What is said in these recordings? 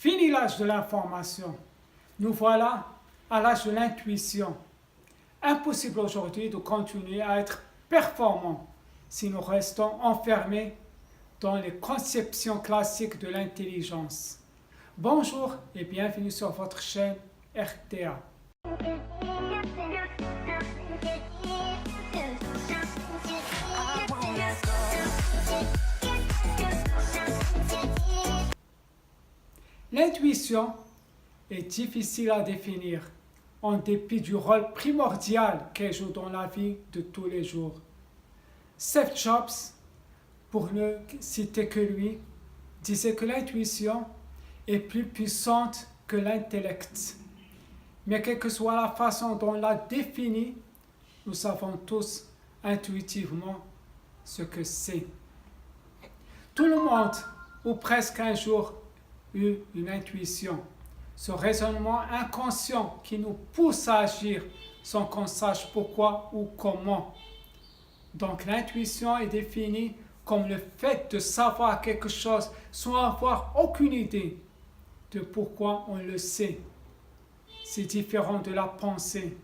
Fini l'âge de l'information. Nous voilà à l'âge de l'intuition. Impossible aujourd'hui de continuer à être performant si nous restons enfermés dans les conceptions classiques de l'intelligence. Bonjour et bienvenue sur votre chaîne RTA. L'intuition est difficile à définir, en dépit du rôle primordial qu'elle joue dans la vie de tous les jours. Steve Jobs, pour ne citer que lui, disait que l'intuition est plus puissante que l'intellect. Mais quelle que soit la façon dont on la définit, nous savons tous intuitivement ce que c'est. Tout le monde, ou presque un jour, eu une intuition, ce raisonnement inconscient qui nous pousse à agir sans qu'on sache pourquoi ou comment. Donc l'intuition est définie comme le fait de savoir quelque chose sans avoir aucune idée de pourquoi on le sait. C'est différent de la pensée,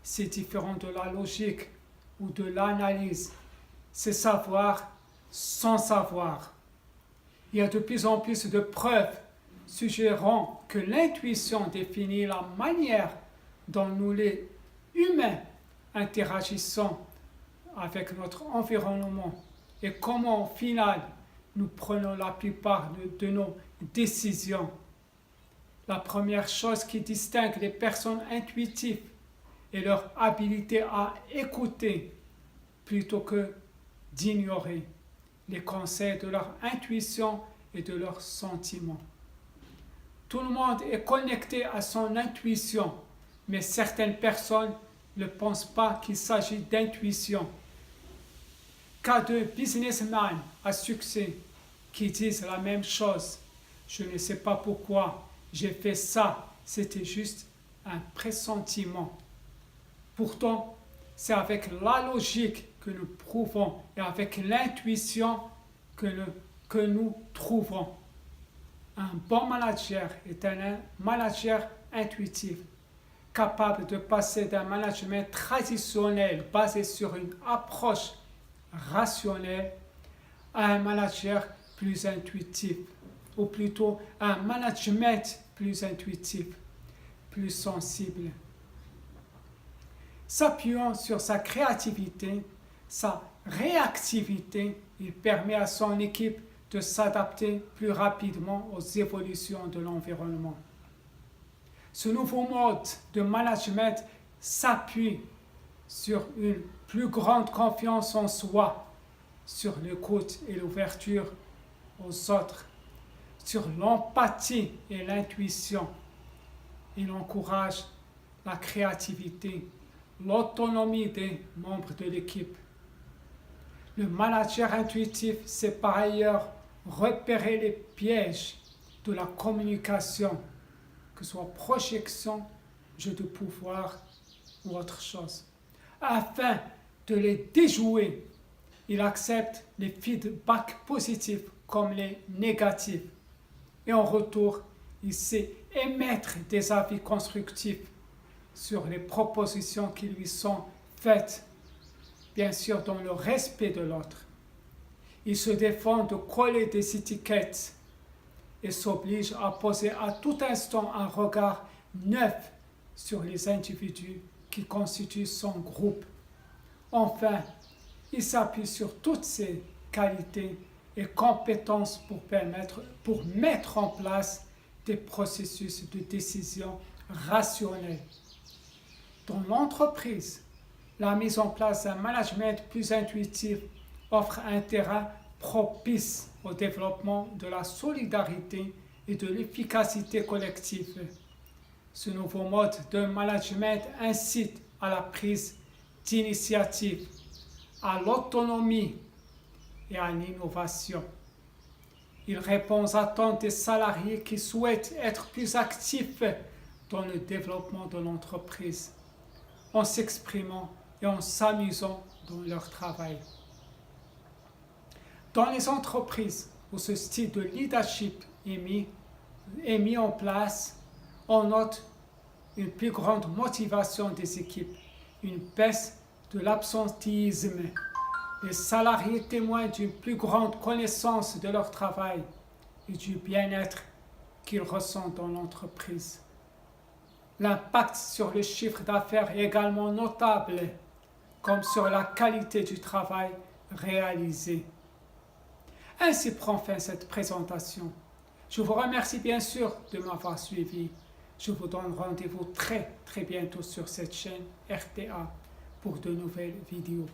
c'est différent de la logique ou de l'analyse. C'est savoir sans savoir. Il y a de plus en plus de preuves suggérant que l'intuition définit la manière dont nous, les humains, interagissons avec notre environnement et comment, au final, nous prenons la plupart de nos décisions. La première chose qui distingue les personnes intuitives est leur habilité à écouter plutôt que d'ignorer les conseils de leur intuition et de leurs sentiments. Tout le monde est connecté à son intuition, mais certaines personnes ne pensent pas qu'il s'agit d'intuition. Cas de businessmen à succès qui disent la même chose. Je ne sais pas pourquoi j'ai fait ça, c'était juste un pressentiment. Pourtant, c'est avec la logique que nous prouvons et avec l'intuition que nous trouvons. Un bon manager est un manager intuitif, capable de passer d'un management traditionnel basé sur une approche rationnelle à un manager plus intuitif, ou plutôt un management plus intuitif, plus sensible. S'appuyant sur sa créativité, sa réactivité, il permet à son équipe de s'adapter plus rapidement aux évolutions de l'environnement. Ce nouveau mode de management s'appuie sur une plus grande confiance en soi, sur l'écoute et l'ouverture aux autres, sur l'empathie et l'intuition. Il encourage la créativité, l'autonomie des membres de l'équipe. Le manager intuitif sait par ailleurs repérer les pièges de la communication, que ce soit projection, jeu de pouvoir ou autre chose. Afin de les déjouer, il accepte les feedbacks positifs comme les négatifs. Et en retour, il sait émettre des avis constructifs sur les propositions qui lui sont faites, bien sûr dans le respect de l'autre. Il se défend de coller des étiquettes et s'oblige à poser à tout instant un regard neuf sur les individus qui constituent son groupe. Enfin, il s'appuie sur toutes ses qualités et compétences pour mettre en place des processus de décision rationnels. Dans l'entreprise, la mise en place d'un management plus intuitif offre un terrain propice au développement de la solidarité et de l'efficacité collective. Ce nouveau mode de management incite à la prise d'initiative, à l'autonomie et à l'innovation. Il répond aux attentes des salariés qui souhaitent être plus actifs dans le développement de l'entreprise, en s'exprimant et en s'amusant dans leur travail. Dans les entreprises où ce style de leadership est mis est mis en place, on note une plus grande motivation des équipes, une baisse de l'absentéisme. Les salariés témoignent d'une plus grande connaissance de leur travail et du bien-être qu'ils ressentent dans l'entreprise. L'impact sur le chiffre d'affaires est également notable, comme sur la qualité du travail réalisé. Ainsi prend fin cette présentation. Je vous remercie bien sûr de m'avoir suivi. Je vous donne rendez-vous très bientôt sur cette chaîne RTA pour de nouvelles vidéos.